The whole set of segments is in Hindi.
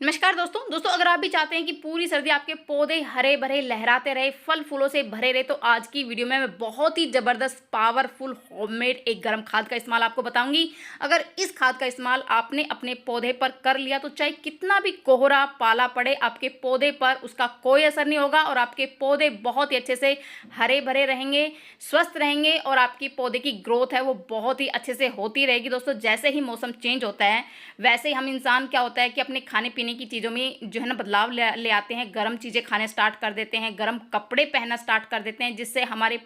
नमस्कार दोस्तों अगर आप भी चाहते हैं कि पूरी सर्दी आपके पौधे हरे भरे लहराते रहे, फल फूलों से भरे रहे, तो आज की वीडियो में मैं बहुत ही ज़बरदस्त पावरफुल होममेड एक गर्म खाद का इस्तेमाल आपको बताऊंगी। अगर इस खाद का इस्तेमाल आपने अपने पौधे पर कर लिया तो चाहे कितना भी कोहरा पाला पड़े, आपके पौधे पर उसका कोई असर नहीं होगा और आपके पौधे बहुत ही अच्छे से हरे भरे रहेंगे, स्वस्थ रहेंगे और आपकी पौधे की ग्रोथ है वो बहुत ही अच्छे से होती रहेगी। दोस्तों, जैसे ही मौसम चेंज होता है वैसे ही हम इंसान क्या होता है कि अपने खाने पीने की चीज़ों में जो है ना बदलाव ले आते हैं। गर्म चीज़ें खाने स्टार्ट कर देते हैं, गर्म कपड़े पहनना स्टार्ट कर देते हैं, जिससे हमारे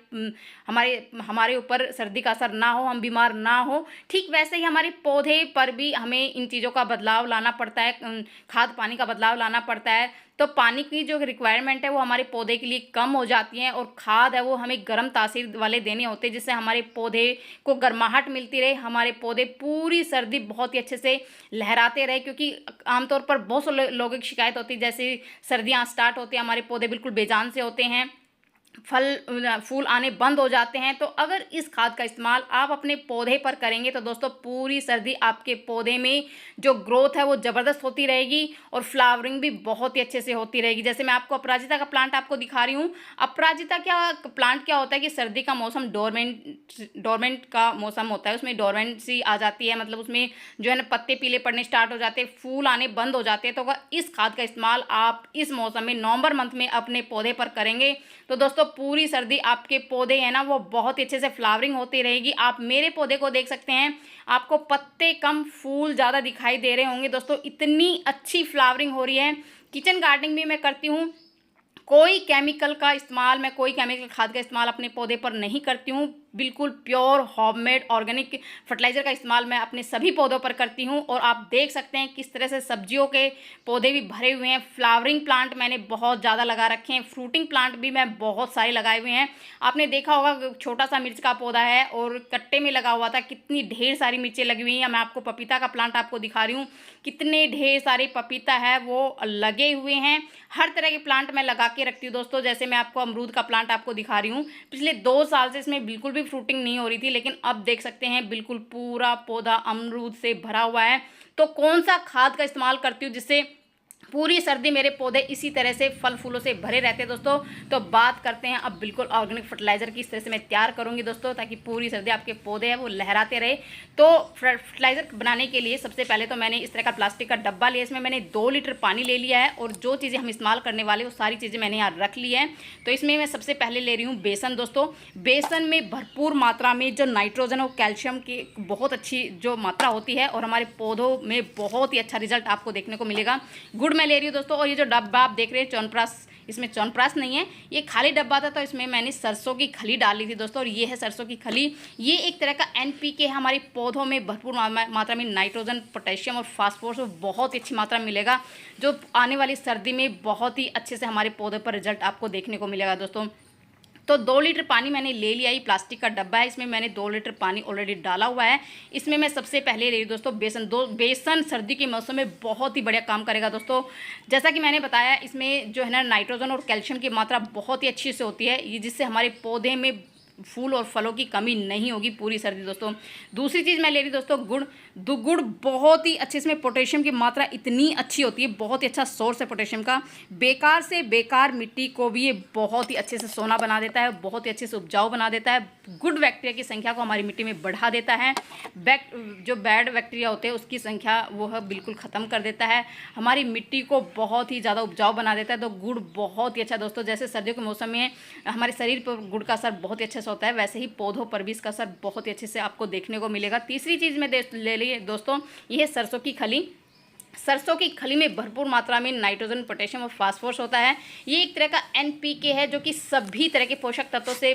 हमारे ऊपर सर्दी का असर ना हो, हम बीमार ना हो। ठीक वैसे ही हमारे पौधे पर भी हमें इन चीज़ों का बदलाव लाना पड़ता है, खाद पानी का बदलाव लाना पड़ता है। तो पानी की जो रिक्वायरमेंट है वो हमारे पौधे के लिए कम हो जाती है और खाद है वो हमें गर्म तासीर वाले देने होते हैं, जिससे हमारे पौधे को गर्माहट मिलती रहे, हमारे पौधे पूरी सर्दी बहुत ही अच्छे से लहराते रहे। क्योंकि आमतौर पर बहुत से लोगों की शिकायत होती है, जैसे सर्दियाँ स्टार्ट होती हैं हमारे पौधे बिल्कुल बेजान से होते हैं, फूल आने बंद हो जाते हैं। तो अगर इस खाद का इस्तेमाल आप अपने पौधे पर करेंगे तो दोस्तों पूरी सर्दी आपके पौधे में जो ग्रोथ है वो ज़बरदस्त होती रहेगी और फ्लावरिंग भी बहुत ही अच्छे से होती रहेगी। जैसे मैं आपको अपराजिता का प्लांट आपको दिखा रही हूँ। अपराजिता प्लांट क्या होता है कि सर्दी का मौसम डोरमेंट का मौसम होता है, उसमें डोरमेंसी आ जाती है, मतलब उसमें जो है ना पत्ते पीले पड़ने स्टार्ट हो जाते हैं, फूल आने बंद हो जाते हैं। तो अगर इस खाद का इस्तेमाल आप इस मौसम में नवंबर मंथ में अपने पौधे पर करेंगे तो दोस्तों पूरी सर्दी आपके पौधे हैं ना वो बहुत ही अच्छे से फ्लावरिंग होती रहेगी। आप मेरे पौधे को देख सकते हैं, आपको पत्ते कम फूल ज़्यादा दिखाई दे रहे होंगे। दोस्तों इतनी अच्छी फ्लावरिंग हो रही है। किचन गार्डनिंग भी मैं करती हूँ, कोई केमिकल का इस्तेमाल, मैं कोई केमिकल खाद का इस्तेमाल अपने पौधे पर नहीं करती हूँ। बिल्कुल प्योर होममेड ऑर्गेनिक फर्टिलाइज़र का इस्तेमाल मैं अपने सभी पौधों पर करती हूँ। और आप देख सकते हैं किस तरह से सब्जियों के पौधे भी भरे हुए हैं। फ्लावरिंग प्लांट मैंने बहुत ज़्यादा लगा रखे हैं, फ्रूटिंग प्लांट भी मैं बहुत सारे लगाए हुए हैं। आपने देखा होगा छोटा सा मिर्च का पौधा है और कट्टे में लगा हुआ था, कितनी ढेर सारी मिर्चें लगी हुई हैं। मैं आपको पपीता का प्लांट आपको दिखा रही हूँ, कितने ढेर सारे पपीता है वो लगे हुए हैं। हर तरह के प्लांट मैं लगा के रखती हूँ दोस्तों। जैसे मैं आपको अमरूद का प्लांट आपको दिखा रही हूँ, पिछले 2 साल से इसमें बिल्कुल भी फ्रूटिंग नहीं हो रही थी, लेकिन अब देख सकते हैं बिल्कुल पूरा पौधा अमरूद से भरा हुआ है। तो कौन सा खाद का इस्तेमाल करती हूँ जिससे पूरी सर्दी मेरे पौधे इसी तरह से फल फूलों से भरे रहते हैं दोस्तों। तो बात करते हैं अब बिल्कुल ऑर्गेनिक फर्टिलाइज़र की, इस तरह से मैं तैयार करूंगी दोस्तों ताकि पूरी सर्दी आपके पौधे हैं वो लहराते रहे। तो फर्टिलाइज़र बनाने के लिए सबसे पहले तो मैंने इस तरह का प्लास्टिक का डब्बा लिया, इसमें मैंने 2 लीटर पानी ले लिया है और जो चीज़ें हम इस्तेमाल करने वाले वो सारी चीज़ें मैंने यहाँ रख ली है। तो इसमें मैं सबसे पहले ले रही हूँ बेसन दोस्तों। बेसन में भरपूर मात्रा में जो नाइट्रोजन और कैल्शियम की बहुत अच्छी जो मात्रा होती है और हमारे पौधों में बहुत ही अच्छा रिजल्ट आपको देखने को मिलेगा। गुड़ मैं ले रही हूँ दोस्तों। और ये जो डब्बा आप देख रहे हैं च्यवनप्राश, इसमें च्यवनप्राश नहीं है, ये खाली डब्बा था, तो इसमें मैंने सरसों की खली डाली थी दोस्तों। और ये है सरसों की खली, ये एक तरह का एनपीके है। हमारे पौधों में भरपूर मात्रा में नाइट्रोजन, पोटेशियम और फास्फोरस बहुत ही अच्छी मात्रा में मिलेगा, जो आने वाली सर्दी में बहुत ही अच्छे से हमारे पौधों पर रिजल्ट आपको देखने को मिलेगा दोस्तों। तो 2 लीटर पानी मैंने ले लिया, ये प्लास्टिक का डब्बा है, इसमें मैंने 2 लीटर पानी ऑलरेडी डाला हुआ है। इसमें मैं सबसे पहले ले रही हूँ दोस्तों बेसन। बेसन सर्दी के मौसम में बहुत ही बढ़िया काम करेगा दोस्तों। जैसा कि मैंने बताया इसमें जो है ना नाइट्रोजन और कैल्शियम की मात्रा बहुत ही अच्छी से होती है, ये जिससे हमारे पौधे में फूल और फलों की कमी नहीं होगी पूरी सर्दी दोस्तों। दूसरी चीज़ मैं ले रही दोस्तों गुड़। गुड़ बहुत ही अच्छे, इसमें पोटेशियम की मात्रा इतनी अच्छी होती है, बहुत ही अच्छा सोर्स है पोटेशियम का। बेकार से बेकार मिट्टी को भी ये बहुत ही अच्छे से सोना बना देता है, बहुत ही अच्छे से उपजाऊ बना देता है। गुड बैक्टीरिया की संख्या को हमारी मिट्टी में बढ़ा देता है। जो बैड बैक्टीरिया होते हैं उसकी संख्या वो है बिल्कुल ख़त्म कर देता है, हमारी मिट्टी को बहुत ही ज़्यादा उपजाऊ बना देता है। तो गुड़ बहुत ही अच्छा दोस्तों। जैसे सर्दियों के मौसम में हमारे शरीर पर गुड़ का असर बहुत ही अच्छा होता है, वैसे ही पौधों पर भी इसका असर बहुत ही अच्छे से आपको देखने को मिलेगा। तीसरी चीज़ मैं ले ली दोस्तों, ये है सरसों की खली। सरसों की खली में भरपूर मात्रा में नाइट्रोजन, पोटेशियम और फास्फोरस होता है। ये एक तरह का एनपीके है जो कि सभी तरह के पोषक तत्वों से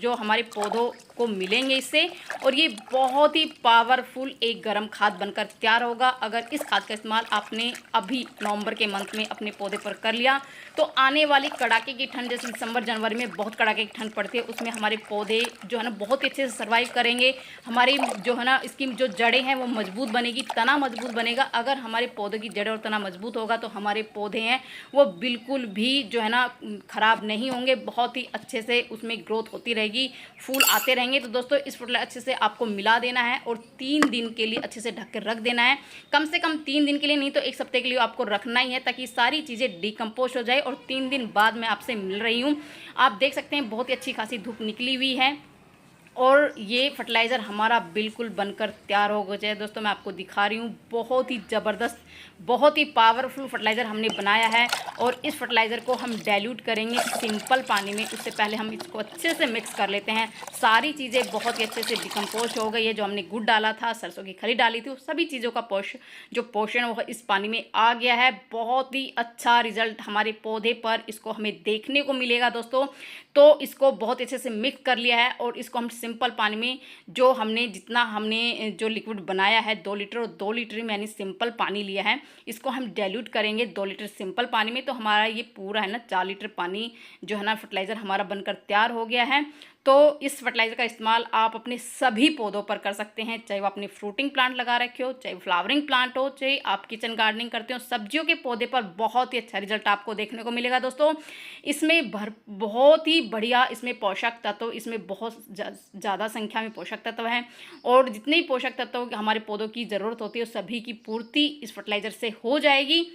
जो हमारे पौधों को मिलेंगे इससे, और ये बहुत ही पावरफुल एक गर्म खाद बनकर तैयार होगा। अगर इस खाद का इस्तेमाल आपने अभी नवंबर के मंथ में अपने पौधे पर कर लिया तो आने वाली कड़ाके की ठंड, जैसे दिसंबर जनवरी में बहुत कड़ाके की ठंड पड़ती है, उसमें हमारे पौधे जो है ना बहुत ही अच्छे से सर्वाइव करेंगे। हमारी जो है ना इसकी जो जड़ें हैं वो मजबूत बनेगी, तना मजबूत बनेगा। अगर हमारे पौधों की जड़ें और तना मजबूत होगा तो हमारे पौधे हैं वो बिल्कुल भी जो है ना ख़राब नहीं होंगे, बहुत ही अच्छे से उसमें ग्रोथ होती रहेगी, फूल आते रहेंगे। करेंगे तो दोस्तों इस फर्टिलाइजर अच्छे से आपको मिला देना है और 3 दिन के लिए अच्छे से ढक कर रख देना है। कम से कम 3 दिन के लिए, नहीं तो 1 हफ्ते के लिए आपको रखना ही है, ताकि सारी चीज़ें डिकम्पोज हो जाए। और 3 दिन बाद मैं आपसे मिल रही हूँ। आप देख सकते हैं बहुत ही अच्छी खासी धूप निकली हुई है और ये फर्टिलाइज़र हमारा बिल्कुल बनकर तैयार हो गया है। दोस्तों मैं आपको दिखा रही हूँ, बहुत ही ज़बरदस्त, बहुत ही पावरफुल फर्टिलाइज़र हमने बनाया है। और इस फर्टिलाइज़र को हम डाइल्यूट करेंगे सिंपल पानी में। उससे पहले हम इसको अच्छे से मिक्स कर लेते हैं। सारी चीज़ें बहुत ही अच्छे से डिकम्पोज हो गई है। जो हमने गुड़ डाला था, सरसों की खली डाली थी, वो सभी चीज़ों का पोषण वो इस पानी में आ गया है। बहुत ही अच्छा रिजल्ट हमारे पौधे पर इसको हमें देखने को मिलेगा दोस्तों। तो इसको बहुत अच्छे से मिक्स कर लिया है और इसको हम सिंपल पानी में, जो हमने जो लिक्विड बनाया है 2 लीटर, और 2 लीटर ही मैंने सिंपल पानी लिया है, इसको हम डाइल्यूट करेंगे 2 लीटर सिंपल पानी में। तो हमारा ये पूरा है ना 4 लीटर पानी जो है ना फर्टिलाइज़र हमारा बनकर तैयार हो गया है। तो इस फर्टिलाइज़र का इस्तेमाल आप अपने सभी पौधों पर कर सकते हैं, चाहे वो अपने फ्रूटिंग प्लांट लगा रखे हो, चाहे फ्लावरिंग प्लांट हो, चाहे आप किचन गार्डनिंग करते हो, सब्जियों के पौधे पर बहुत ही अच्छा रिजल्ट आपको देखने को मिलेगा दोस्तों। इसमें बहुत ही बढ़िया इसमें पोषक तत्व, इसमें बहुत ज़्यादा संख्या में पोषक तत्व हैं और जितने भी पोषक तत्वों की हमारे पौधों की ज़रूरत होती है सभी की पूर्ति इस फर्टिलाइज़र से हो जाएगी।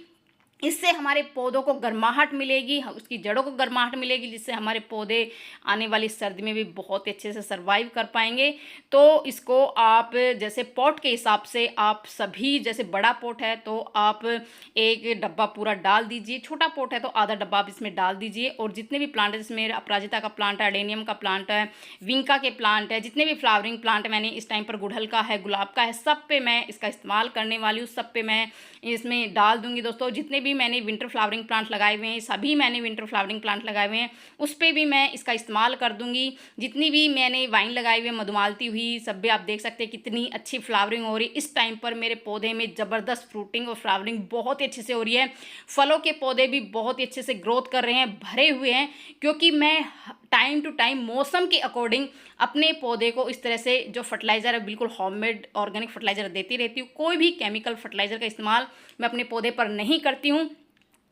इससे हमारे पौधों को गर्माहट मिलेगी, उसकी जड़ों को गर्माहट मिलेगी, जिससे हमारे पौधे आने वाली सर्दी में भी बहुत ही अच्छे से सर्वाइव कर पाएंगे। तो इसको आप जैसे पॉट के हिसाब से आप सभी, जैसे बड़ा पॉट है तो आप 1 डब्बा पूरा डाल दीजिए, छोटा पॉट है तो आधा डब्बा आप इसमें डाल दीजिए। और जितने भी प्लांट है, जिसमें अपराजिता का प्लांट है, अडेनियम का प्लांट है, विंका के प्लांट है, जितने भी फ्लावरिंग प्लांट मैंने इस टाइम पर गुड़हल का है, गुलाब का है, सब पे मैं इसका इस्तेमाल करने वाली हूँ। सब पे मैं इसमें डाल दूंगी दोस्तों। जितने भी मैंने विंटर फ्लावरिंग प्लांट लगाए हुए हैं, सभी मैंने विंटर फ्लावरिंग प्लांट लगाए हुए हैं, उस पर भी मैं इसका इस्तेमाल कर दूंगी। जितनी भी मैंने वाइन लगाई हुई है, मधुमालती हुई, सब भी आप देख सकते हैं कितनी अच्छी फ्लावरिंग हो रही है। इस टाइम पर मेरे पौधे में ज़बरदस्त फ्रूटिंग और फ्लावरिंग बहुत ही अच्छे से हो रही है। फलों के पौधे भी बहुत ही अच्छे से ग्रोथ कर रहे हैं, भरे हुए हैं, क्योंकि मैं टाइम टू टाइम मौसम के अकॉर्डिंग अपने पौधे को इस तरह से जो फर्टिलाइज़र है बिल्कुल होममेड ऑर्गेनिक फर्टिलाइज़र देती रहती हूँ। कोई भी केमिकल फर्टिलाइज़र का इस्तेमाल मैं अपने पौधे पर नहीं करती हूँ,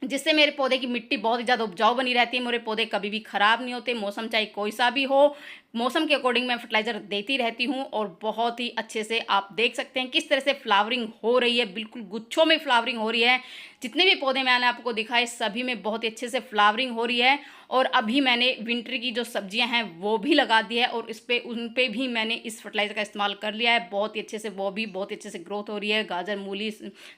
जिससे मेरे पौधे की मिट्टी बहुत ही ज़्यादा उपजाऊ बनी रहती है। मेरे पौधे कभी भी ख़राब नहीं होते, मौसम चाहे कोई सा भी हो, मौसम के अकॉर्डिंग मैं फर्टिलाइज़र देती रहती हूँ। और बहुत ही अच्छे से आप देख सकते हैं किस तरह से फ्लावरिंग हो रही है, बिल्कुल गुच्छों में फ्लावरिंग हो रही है। जितने भी पौधे मैंने आपको दिखाए सभी में बहुत ही अच्छे से फ्लावरिंग हो रही है। और अभी मैंने विंटर की जो सब्जियां हैं वो भी लगा दी है और उन पे भी मैंने इस फर्टिलाइज़र का इस्तेमाल कर लिया है। बहुत ही अच्छे से, वो भी बहुत ही अच्छे से ग्रोथ हो रही है। गाजर, मूली,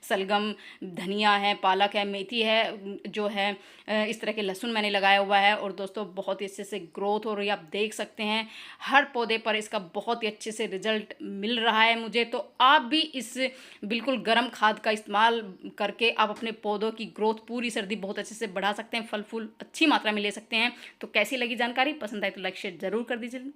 सलगम, धनिया है, पालक है, मेथी है, जो है इस तरह के लहसुन मैंने लगाया हुआ है। और दोस्तों बहुत ही अच्छे से ग्रोथ हो रही है, आप देख सकते हैं हर पौधे पर इसका बहुत ही अच्छे से रिजल्ट मिल रहा है मुझे। तो आप भी इस बिल्कुल गर्म खाद का इस्तेमाल करके आप अपने पौधों की ग्रोथ पूरी सर्दी बहुत अच्छे से बढ़ा सकते हैं, फल फूल अच्छी मात्रा में ले सकते हैं। तो कैसी लगी जानकारी? पसंद आए तो लाइक शेयर जरूर कर दीजिए।